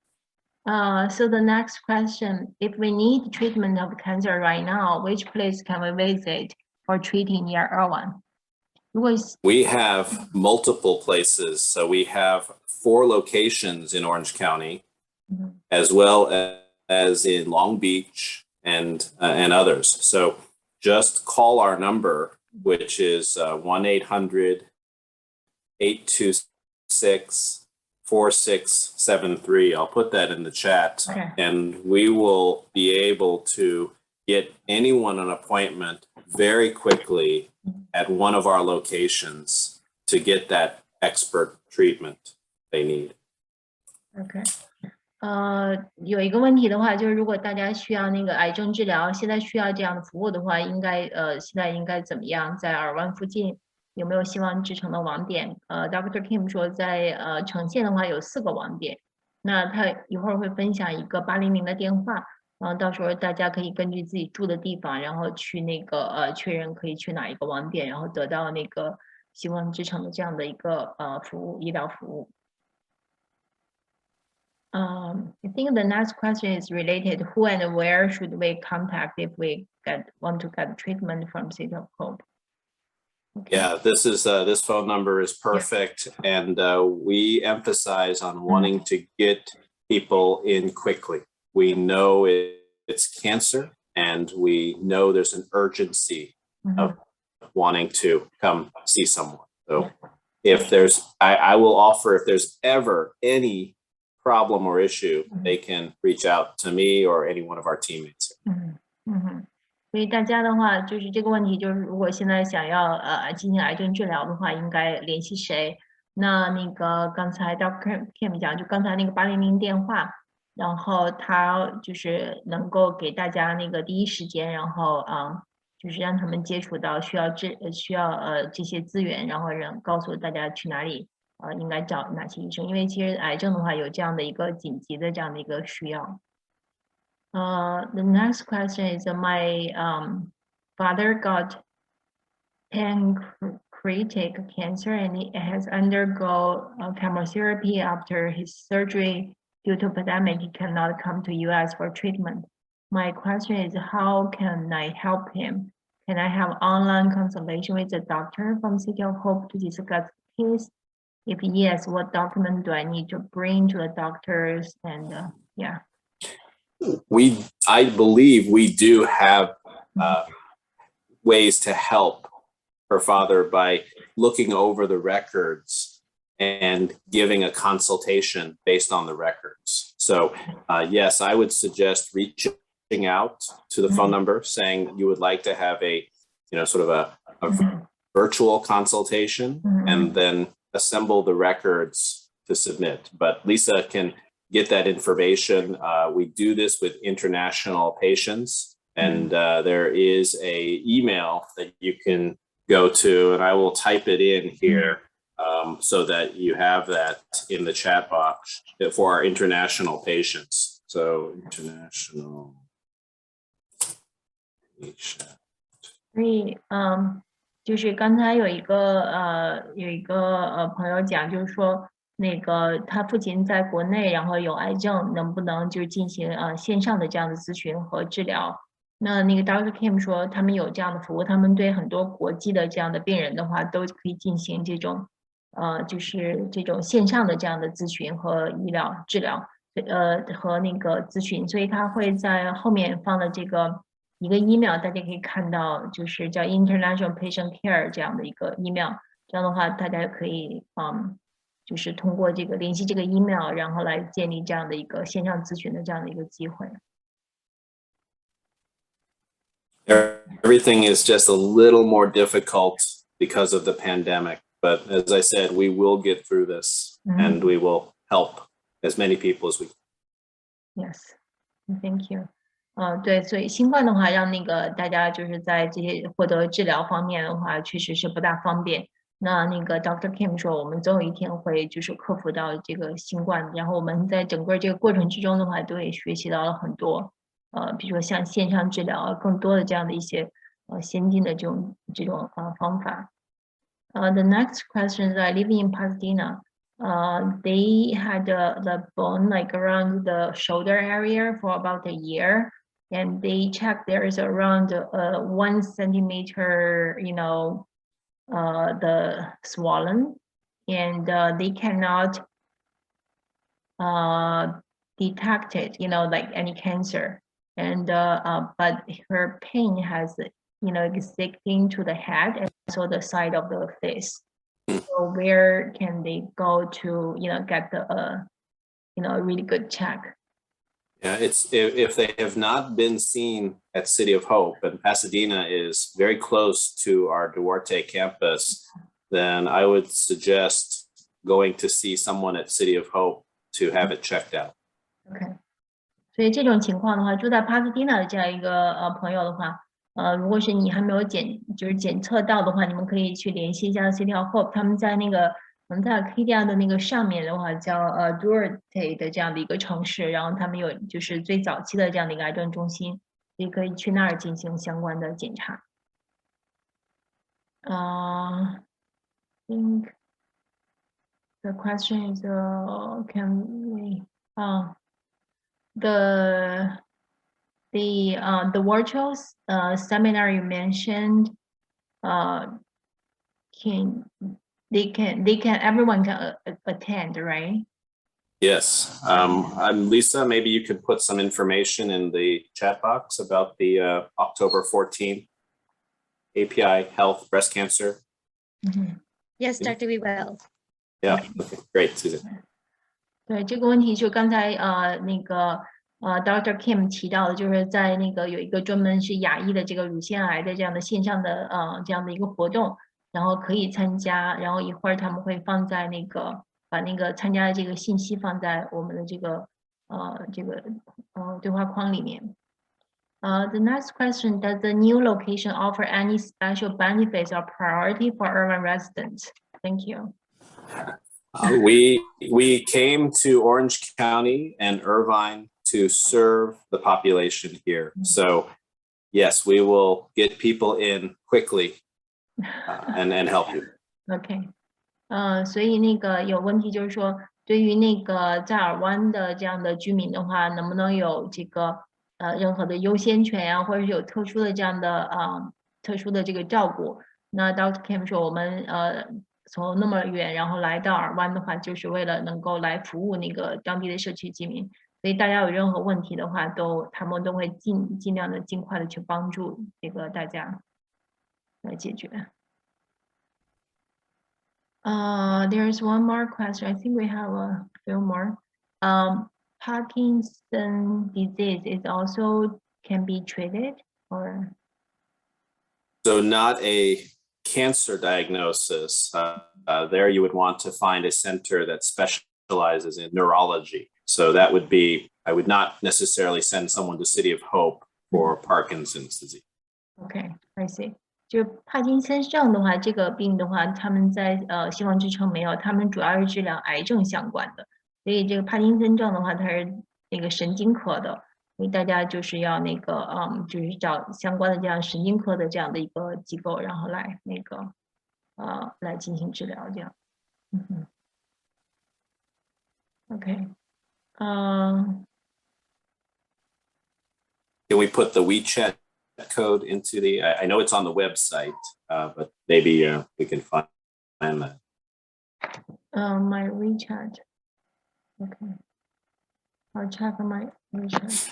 So the next question, if we need treatment of cancer right now, which place can we visit for treating near Irvine? We have multiple places. So we have 4 locations in Orange County, as well as in Long Beach and others. So just call our number, which is 1-800-826-4673. I'll put that in the chat, and we will be able to get anyone an appointment very quickly at one of our locations to get that expert treatment they need. OK， 有一个问题的话，就是如果大家需要那个癌症治疗，现在需要这样的服务的话，现在应该怎么样？在尔湾附近有没有希望之城的网点？Dr. Kim 说在城县的话有4个网点，那他一会儿会分享一个800的电话，然后到时候大家可以根据自己住的地方，然后去那个确认可以去哪一个网点，然后得到那个希望之城的这样的一个医疗服务。I think the next question is related. Who and where should we contact if we want to get treatment from City of Hope? Okay. Yeah, this phone number is perfect, and we emphasize on wanting to get people in quickly. We know it's cancer, and we know there's an urgency of wanting to come see someone. So if I will offer, if there's ever any problem or issue, they can reach out to me or any one of our teammates. 所以大家的话，就是这个问题，就是如果现在想要进行癌症治疗的话，应该联系谁？那个刚才 Dr. Kim 讲，就刚才那个800电话，然后他就是能够给大家那个第一时间，然后就是让他们接触到需要这些资源，然后告诉大家去哪里应该找哪些医生，因为其实癌症的话有这样的一个紧急的这样的一个需要。The next question is my father got pancreatic cancer and he has undergone chemotherapy after his surgery. Due to pandemic, he cannot come to US for treatment. My question is, how can I help him? Can I have online consultation with a doctor from City of Hope to discuss his? If yes, what document do I need to bring to the doctors? And yeah. I believe we do have ways to help her father by looking over the records and giving a consultation based on the records. So yes, I would suggest reaching out to the phone number saying you would like to have a, sort of a virtual consultation and then assemble the records to submit. But Lisa can get that information. We do this with international patients, and there is a email that you can go to, and I will type it in here so that you have that in the chat box for our international patients. So international patient. 所以就是刚才有一个朋友讲，就是说那个他父亲在国内，然后有癌症，能不能就进行线上的这样的咨询和治疗？那个 Dr. Kim 说他们有这样的服务，他们对很多国际的这样的病人的话，都可以进行这种就是这种线上的这样的咨询和医疗治疗，和那个咨询，所以他会在后面放了这个一个 email， 大家可以看到，就是叫 International Patient Care 这样的一个 email， 这样的话大家可以就是通过这个联系这个 email， 然后来建立这样的一个线上咨询的这样的一个机会。Everything is just a little more difficult because of the pandemic, but as I said, we will get through this and we will help as many people as we can. Yes, thank you. 对，所以新冠的话，让那个大家就是在这些获得治疗方面的话，确实是不大方便。那个 Dr. Kim 说，我们总有一天会就是克服到这个新冠，然后我们在整个这个过程之中的话，都也学习到了很多，比如说像线上治疗更多的这样的一些先进的这种方法。The next question is, I live in Pasadena. They had the bone like around the shoulder area for about a year, and they checked there is around 1 centimeter, the swollen, and they cannot detect it, like any cancer. And but her pain has, existing to the head and also the side of the face. So where can they go to, get the, a really good check? Yeah, if they have not been seen at City of Hope, and Pasadena is very close to our Duarte campus, then I would suggest going to see someone at City of Hope to have it checked out. Okay. 所以这种情况的话，住在帕萨迪纳的这样一个朋友的话，如果是你还没有检测到的话，你们可以去联系一下 City of Hope， 他们在那个在 Acadia 的那个上面的话叫Duarte 的这样的一个城市，然后他们有就是最早期的这样的一个癌症中心，也可以去那儿进行相关的检查。I think the question is, can we The virtual seminar you mentioned, everyone can attend, right? Yes. Lisa, maybe you could put some information in the chat box about the October 14th API Health Breast Cancer. Yes, Dr. We will. Yeah, okay, great, Susan. 对，这个问题就刚才Dr. Kim 提到的，就是在那个有一个专门是亚裔的这个乳腺癌的这样的线上的这样的一个活动，然后可以参加，然后一会儿他们会放在那个把那个参加的这个信息放在我们的这个对话框里面。The next question: Does the new location offer any special benefits or priority for urban residents? Thank you. We came to Orange County and Irvine to serve the population here. So yes, we will get people in quickly and help you. OK. 所以那个有问题就是说，对于那个在尔湾的这样的居民的话，能不能有这个任何的优先权呀，或者是有特殊的这样的特殊的这个照顾？那 Dr. Kim 说，我们从那么远，然后来到尔湾的话，就是为了能够来服务那个当地的社区居民。所以大家有任何问题的话，他们都会尽量的尽快的去帮助这个大家来解决。There's one more question. I think we have a few more. Parkinson disease is also can be treated, or? So not a cancer diagnosis. There you would want to find a center that specializes in neurology. So that would be, I would not necessarily send someone to City of Hope for Parkinson's disease. Okay, I see. 就帕金森症的话，这个病的话，他们在希望之城没有，他们主要是治疗癌症相关的。所以这个帕金森症的话，它是那个神经科的，所以大家就是要那个就是找相关的这样神经科的这样的一个机构，然后来那个来进行治疗这样。OK. Can we put the WeChat code into the, I know it's on the website, but maybe we can find that. My WeChat. Okay. I'll check my WeChat.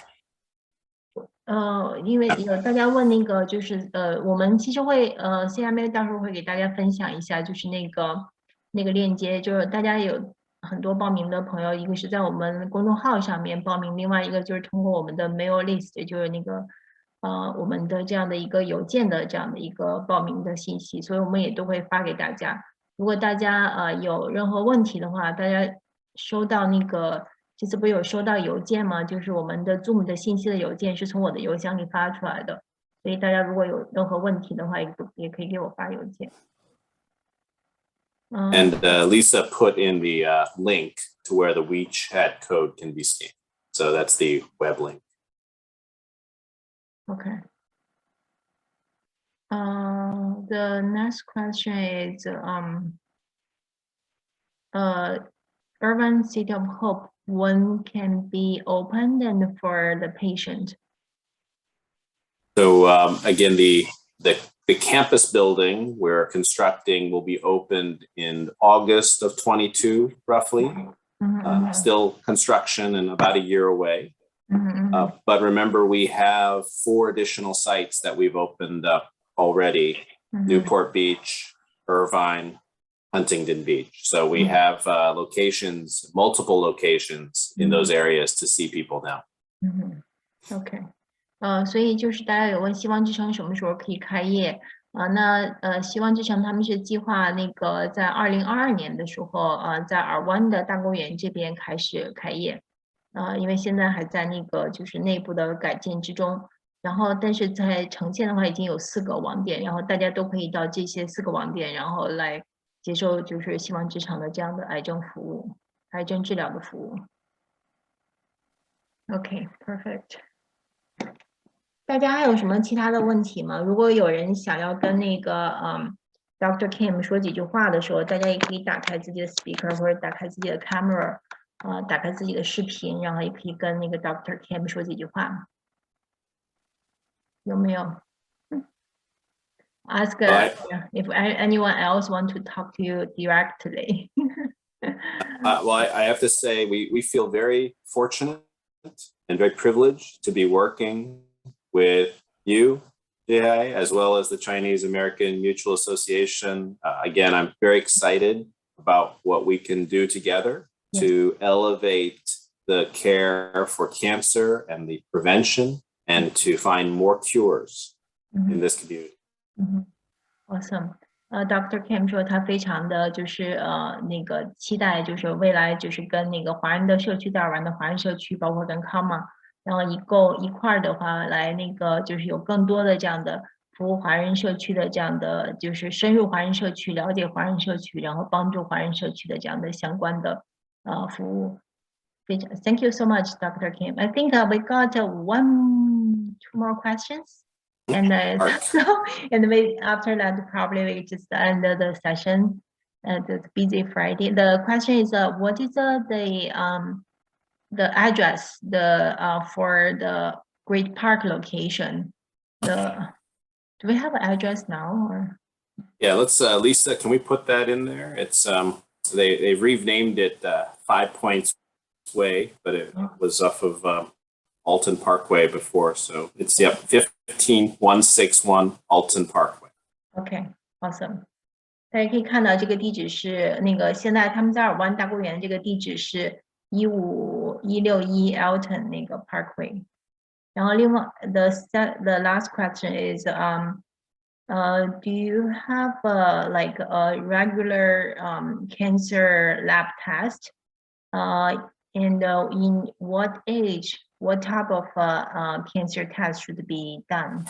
因为有大家问那个就是我们其实会CMA 到时候会给大家分享一下，就是那个链接，就是大家有很多报名的朋友，一个是在我们公众号上面报名，另外一个就是通过我们的 mail list， 就是那个我们的这样的一个邮件的这样的一个报名的信息，所以我们也都会发给大家。如果大家有任何问题的话，大家收到那个这次不是有收到邮件吗？就是我们的 Zoom 的信息的邮件是从我的邮箱里发出来的，所以大家如果有任何问题的话，也可以给我发邮件。And Lisa put in the link to where the WeChat code can be scanned. So that's the web link. Okay. The next question is Urban City of Hope, when can be opened and for the patient? So again, the campus building we're constructing will be opened in August of 22, roughly. Still construction and about a year away. But remember, we have 4 additional sites that we've opened up already: Newport Beach, Irvine, Huntington Beach. So we have locations, multiple locations in those areas to see people now. Okay. 所以就是大家有问希望之城什么时候可以开业那希望之城他们是计划那个在2022年的时候在尔湾的大公园这边开始开业因为现在还在那个就是内部的改建之中，然后但是在呈现的话已经有4个网点，然后大家都可以到这些4个网点，然后来接受就是希望之城的这样的癌症服务、癌症治疗的服务。Okay, perfect. 大家还有什么其他的问题吗？如果有人想要跟那个Dr. Kim 说几句话的时候，大家也可以打开自己的 speaker 或者打开自己的 camera，打开自己的视频，然后也可以跟那个 Dr. Kim 说几句话。有没有？Ask if anyone else want to talk to you directly. Well, I have to say we feel very fortunate and very privileged to be working with you, Jihai, as well as the Chinese American Mutual Association. Again, I'm very excited about what we can do together to elevate the care for cancer and the prevention and to find more cures in this community. Awesome. Dr. Kim 说他非常的就是那个期待，就是未来就是跟那个华人的社区，在尔湾的华人社区，包括跟 CAMA， 然后一块儿的话来那个就是有更多的这样的服务华人社区的这样的就是深入华人社区，了解华人社区，然后帮助华人社区的这样的相关的服务。Thank you so much, Dr. Kim. I think we got two more questions. And and maybe after that, probably we just end the session. It's busy Friday. The question is, what is the address for the Great Park location? Do we have an address now? Or? Yeah, let's Lisa. Can we put that in there? It's they've renamed it 5 Points Way, but it was off of Alton Parkway before, so it's 15161 Alton Parkway. Okay, awesome. 大家可以看到这个地址是那个现在他们在尔湾大公园这个地址是15161 Alton 那个 Parkway。然后另外 the last question is do you have like a regular cancer lab test and in what age what type of cancer test should be done?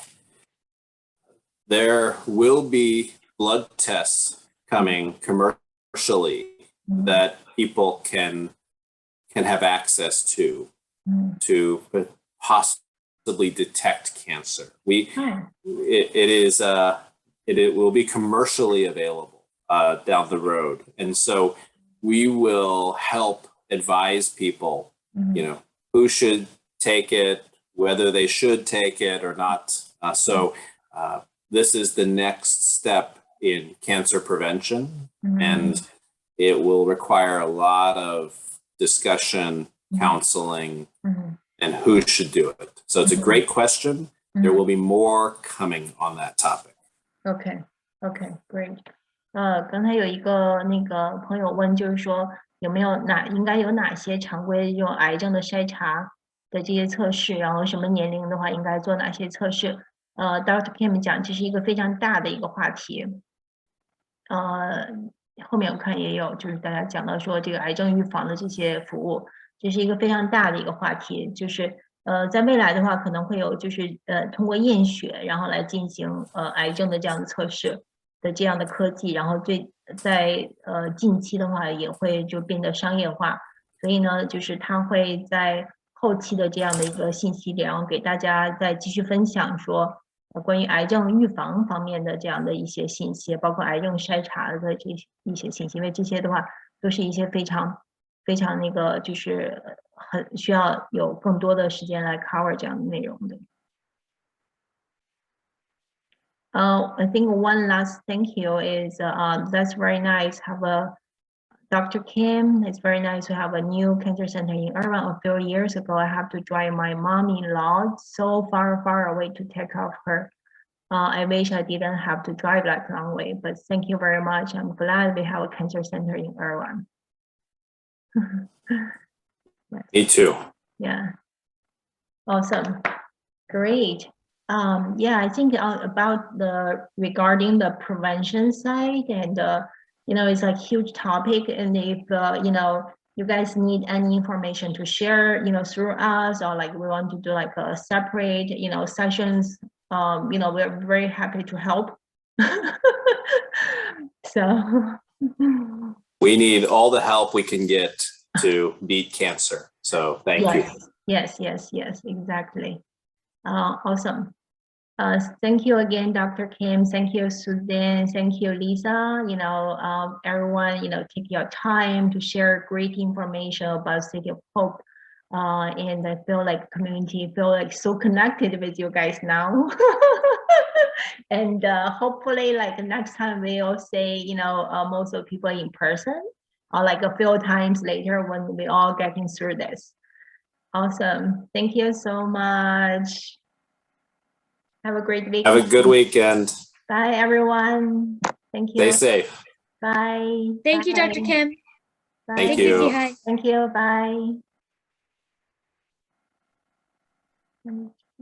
There will be blood tests coming commercially that people can have access to possibly detect cancer. It will be commercially available down the road, and so we will help advise people, you know, who should take it, whether they should take it or not. So this is the next step in cancer prevention, and it will require a lot of discussion, counseling, and who should do it. So it's a great question. There will be more coming on that topic. Okay, great. 刚才有一个那个朋友问，就是说应该有哪些常规这种癌症的筛查的这些测试，然后什么年龄的话应该做哪些测试？Dr. Kim 讲，这是一个非常大的一个话题。后面我看也有，就是大家讲到说这个癌症预防的这些服务，这是一个非常大的一个话题。就是在未来的话，可能会有就是通过验血，然后来进行癌症的这样的测试的这样的科技，然后在近期的话也会就变得商业化。所以呢，就是它会在后期的这样的一个信息点，然后给大家再继续分享说关于癌症预防方面的这样的一些信息，包括癌症筛查的这一些信息，因为这些的话都是一些非常那个就是很需要有更多的时间来 cover 这样的内容的。I think one last thank you is that's very nice. Have a Dr. Kim, it's very nice to have a new cancer center in Irvine. A few years ago, I have to drive my mom-in-law so far away to take care of her. I wish I didn't have to drive that long way, but thank you very much. I'm glad we have a cancer center in Irvine. Yes. Me too. Yeah. Awesome. Great. Yeah, I think about regarding the prevention side and it's a huge topic, and if you guys need any information to share through us, or like we want to do like a separate sessions, we're very happy to help. So we need all the help we can get to beat cancer, so thank you. Yes, exactly. Awesome. Thank you again, Dr. Kim. Thank you, Susan. Thank you, Lisa. Everyone, take your time to share great information about City of Hope. And I feel like community, feel like so connected with you guys now. And hopefully, like next time we'll say, most of people in person, or like a few times later when we all getting through this. Awesome. Thank you so much. Have a great weekend. Have a good weekend. Bye, everyone. Thank you. Stay safe. Bye. Thank you, Dr. Kim. Bye. Thank Thank you. you, Zihai. Thank you. Bye.